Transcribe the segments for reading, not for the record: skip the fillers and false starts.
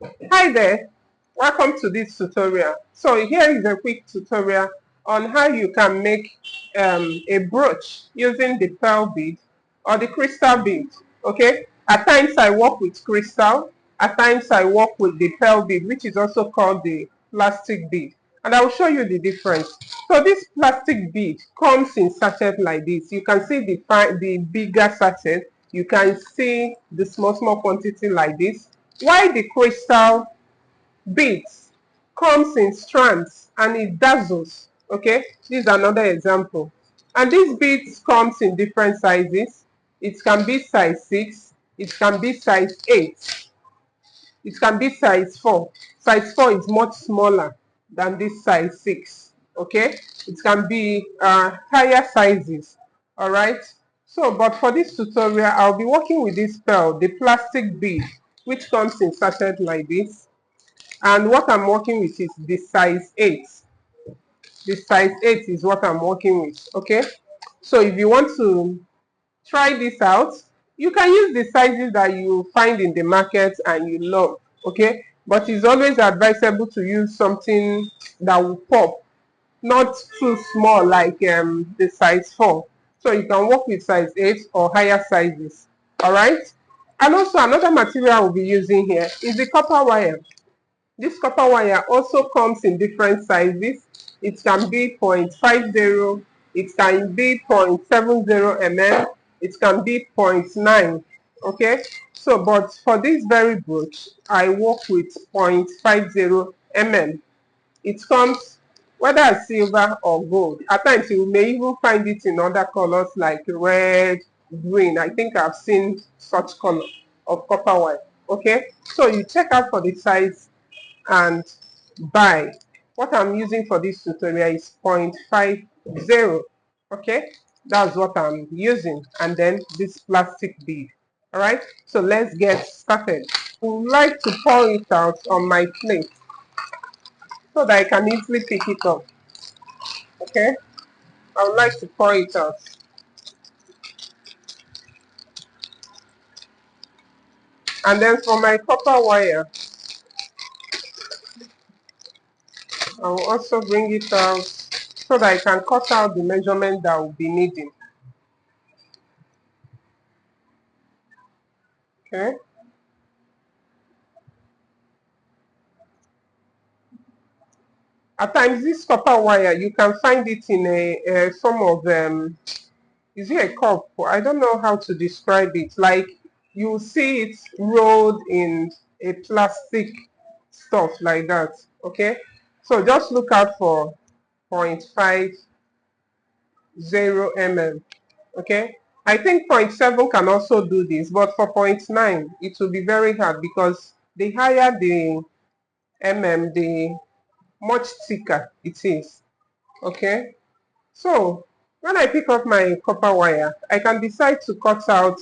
Hi there, welcome to this tutorial. So here is a quick tutorial on how you can make a brooch using the pearl bead or the crystal bead. Okay, at times I work with crystal, at times I work with the pearl bead, which is also called the plastic bead, and I will show you the difference. So this plastic bead comes in sachet like this. You can see the bigger sachet, you can see the small quantity like this. Why the crystal beads comes in strands and it dazzles. Okay, this is another example. And these beads comes in different sizes. It can be size 6, it can be size 8, it can be size 4. Size 4 is much smaller than this size 6. Okay, it can be higher sizes. All right, so but for this tutorial I'll be working with this pearl, the plastic bead, which comes in sachet like this. And what I'm working with is the size 8. The size 8 is what I'm working with. Okay, so if you want to try this out, you can use the sizes that you find in the market and you love. Okay, but it's always advisable to use something that will pop, not too small like the size 4. So you can work with size 8 or higher sizes. All right, and also another material I'll be using here is the copper wire. This copper wire also comes in different sizes. It can be 0.50, it can be 0.70 mm, it can be 0.9. Okay, so but for this very brooch, I work with 0.50 mm. It comes whether as silver or gold. At times you may even find it in other colors like red, green. I think I've seen such color of copper wire. Okay, so you check out for the size and buy. What I'm using for this tutorial is 0.50. Okay, that's what I'm using, and then this plastic bead. All right, so let's get started. I would like to pour it out on my plate so that I can easily pick it up. Okay, I would like to pour it out. And then for my copper wire, I will also bring it out so that I can cut out the measurement that I will be needing. Okay. At times, this copper wire, you can find it in a form of, is it a cup? I don't know how to describe it. Like, you see it rolled in a plastic stuff like that. Okay. So just look out for 0.50 mm. Okay. I think 0.7 can also do this, but for 0.9, it will be very hard because the higher the the much thicker it is. Okay, so when I pick up my copper wire, I can decide to cut out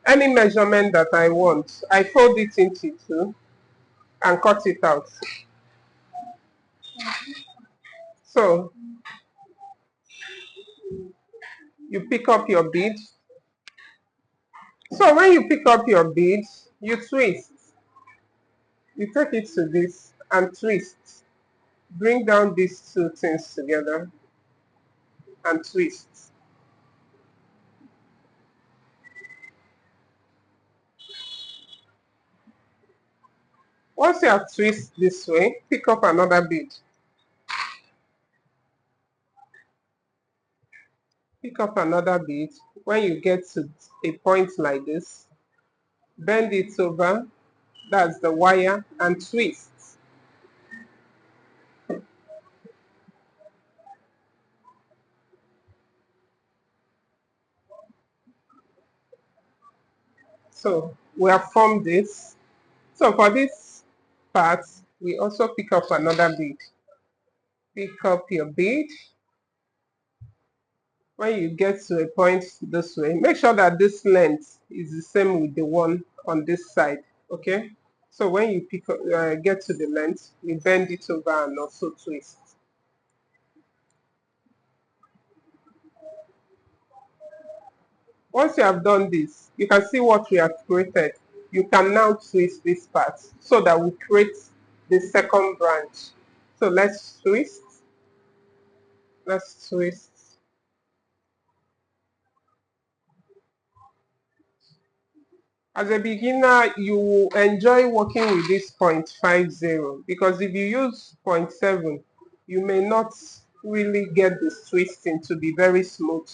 any measurement that I want. I fold it into two and cut it out. So you pick up your bead. So when you pick up your bead, you twist. You take it to this and twist. Bring down these two things together and twist. Once you have twist this way, pick up another bead. Pick up another bead. When you get to a point like this, bend it over, that's the wire, and twist. So we have formed this. So for this part, we also pick up another bead. Pick up your bead. When you get to a point this way, make sure that this length is the same with the one on this side. Okay, so when you pick up, get to the length, you bend it over and also twist. Once you have done this, you can see what we have created. you can now twist this part so that we create the second branch. So let's twist. Let's twist. As a beginner, you will enjoy working with this 0.50 because if you use 0.7, you may not really get this twisting to be very smooth.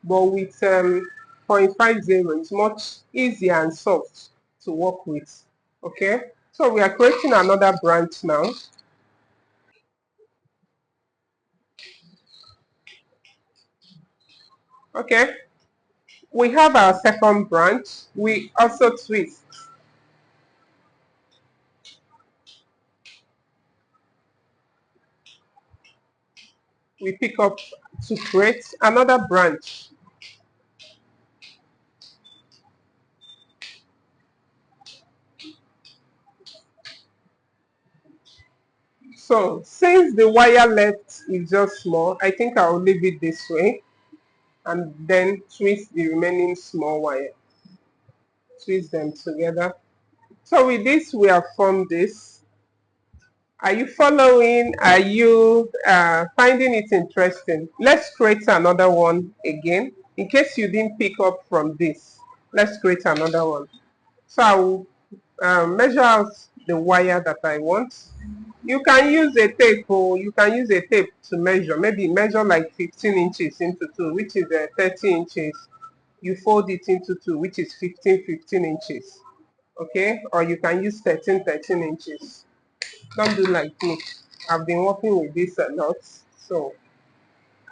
But with 0.50, it's much easier and soft to work with. Okay, so we are creating another branch now. Okay, we have our second branch. We also twist. We pick up to create another branch. So since the wire left is just small, I think I'll leave it this way and then twist the remaining small wire. Twist them together. So with this, we have formed this. Are you following? Are you finding it interesting? Let's create another one again. In case you didn't pick up from this, let's create another one. So I will measure out the wire that I want. You can use a tape, or you can use a tape to measure. Maybe measure like 15 inches into 2, which is 30 inches. You fold it into 2, which is 15 inches. Okay, or you can use 13 inches. Don't do like me. I've been working with this a lot, so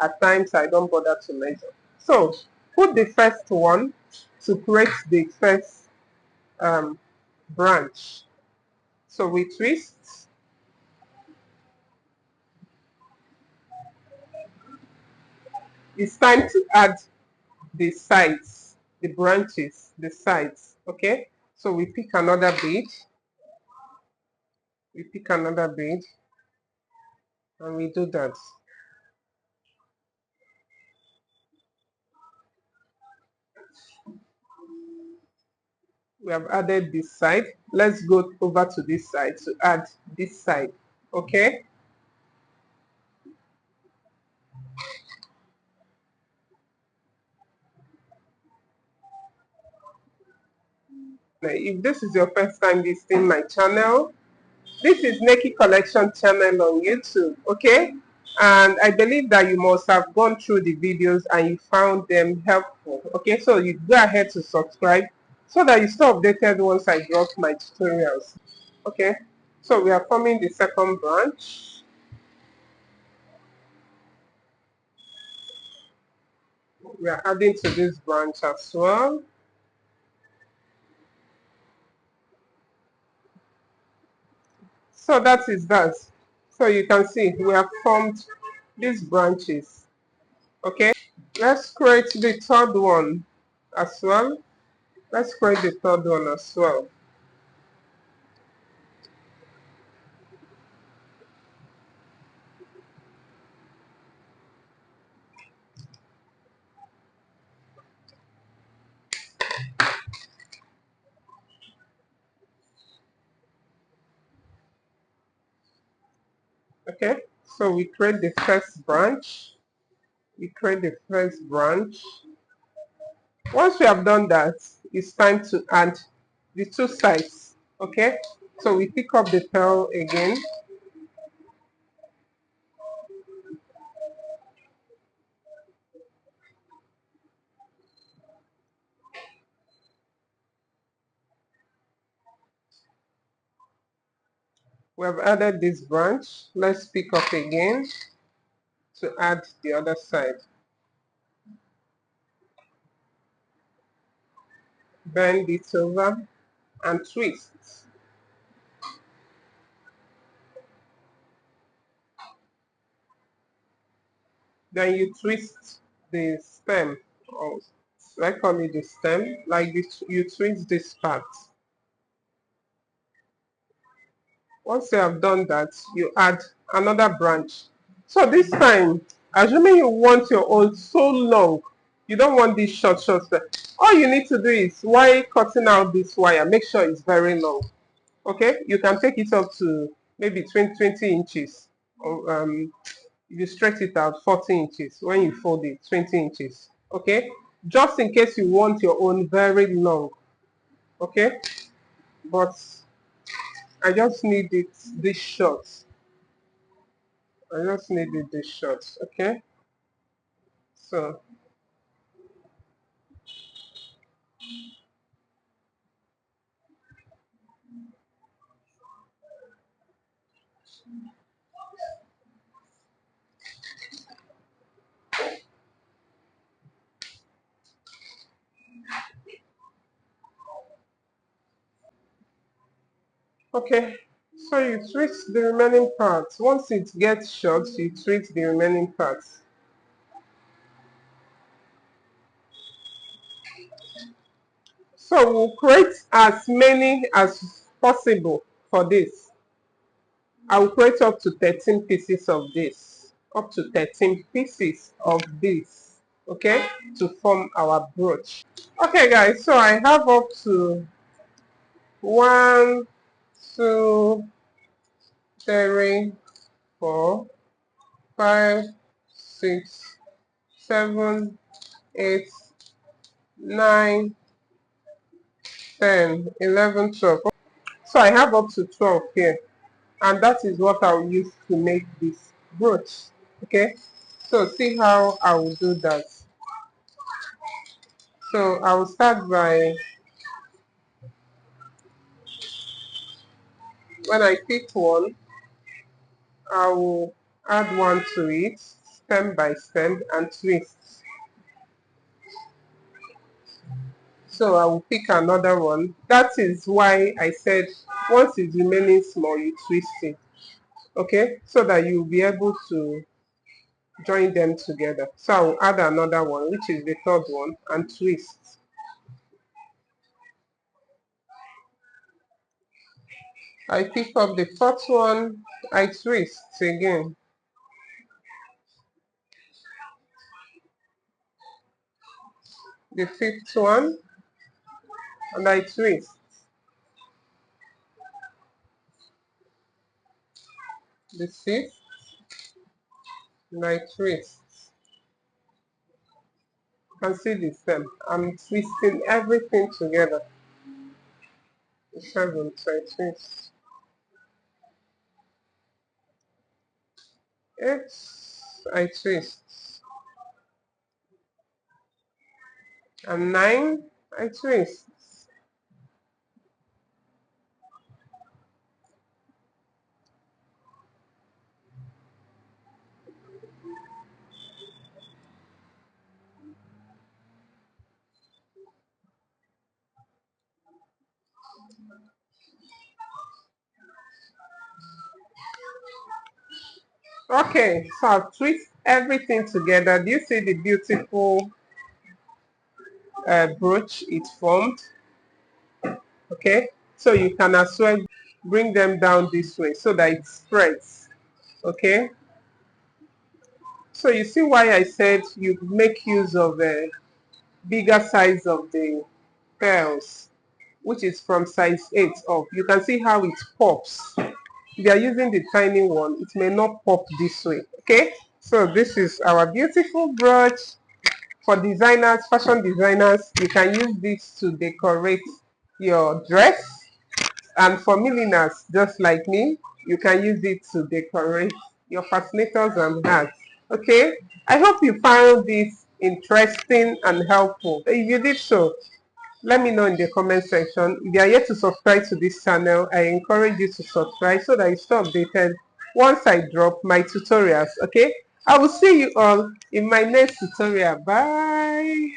at times I don't bother to measure. So put the first one to create the first branch. So we twist. It's time to add the sides, the branches, the sides. Okay, so we pick another bead. We pick another bead and we do that. We have added this side. Let's go over to this side to add this side. Okay, now if this is your first time visiting my channel, this is Neki Collection channel on YouTube. Okay, and I believe that you must have gone through the videos and you found them helpful. Okay, so you go ahead to subscribe so that you stay updated once I drop my tutorials. Okay, so we are forming the second branch. We are adding to this branch as well. So that is that. So you can see we have formed these branches. Okay, let's create the third one as well. Let's create the third one as well. Okay, so we create the first branch. We create the first branch. Once we have done that, it's time to add the two sides. Okay, so we pick up the pearl again. We have added this branch. Let's pick up again to add the other side. Bend it over and twist. Then you twist the stem, or I call it the stem, like this, you twist this part. Once you have done that, you add another branch. So this time, assuming you want your own so long, You don't want these short shorts. All you need to do is, while cutting out this wire, make sure it's very long. Okay, you can take it up to maybe 20 inches, or you stretch it out 40 inches. When you fold it, 20 inches. Okay, just in case you want your own very long. Okay, but I just need it this short. I just need it this short. Okay, so okay, so you twist the remaining parts. Once it gets short, you twist the remaining parts. So we'll create as many as possible for this. I will create up to 13 pieces of this. Up to 13 pieces of this. Okay, to form our brooch. Okay guys, so I have up to 1, 2, 3, 4, 5, 6, 7, 8, 9, 10, 11, 12. So I have up to 12 here, and that is what I'll use to make this brooch. Okay, so see how I will do that. So I will start by, when I pick one, I will add one to it, stem by stem, and twist. So I will pick another one. That is why I said once it's remaining small, you twist it. Okay, so that you'll be able to join them together. So I will add another one, which is the third one, and twist. I pick up the fourth one, I twist again. The fifth one, and I twist. The sixth, and I twist. You can see the stem. I'm twisting everything together. The seventh, I twist. Eighth, I twist. And 9, I twist. Okay, so I'll twist everything together. Do you see the beautiful brooch it formed? Okay, so you can as well bring them down this way so that it spreads. Okay, so you see why I said you make use of a bigger size of the pearls, which is from size 8 up. You can see how it pops. If you are using the tiny one, it may not pop this way. Okay, so this is our beautiful brooch. For designers, fashion designers, you can use this to decorate your dress. And for milliners, just like me, you can use it to decorate your fascinators and hats. Okay, I hope you found this interesting and helpful. If you did so, let me know in the comment section. If you are yet to subscribe to this channel, I encourage you to subscribe so that you stay updated once I drop my tutorials. Okay, I will see you all in my next tutorial. Bye.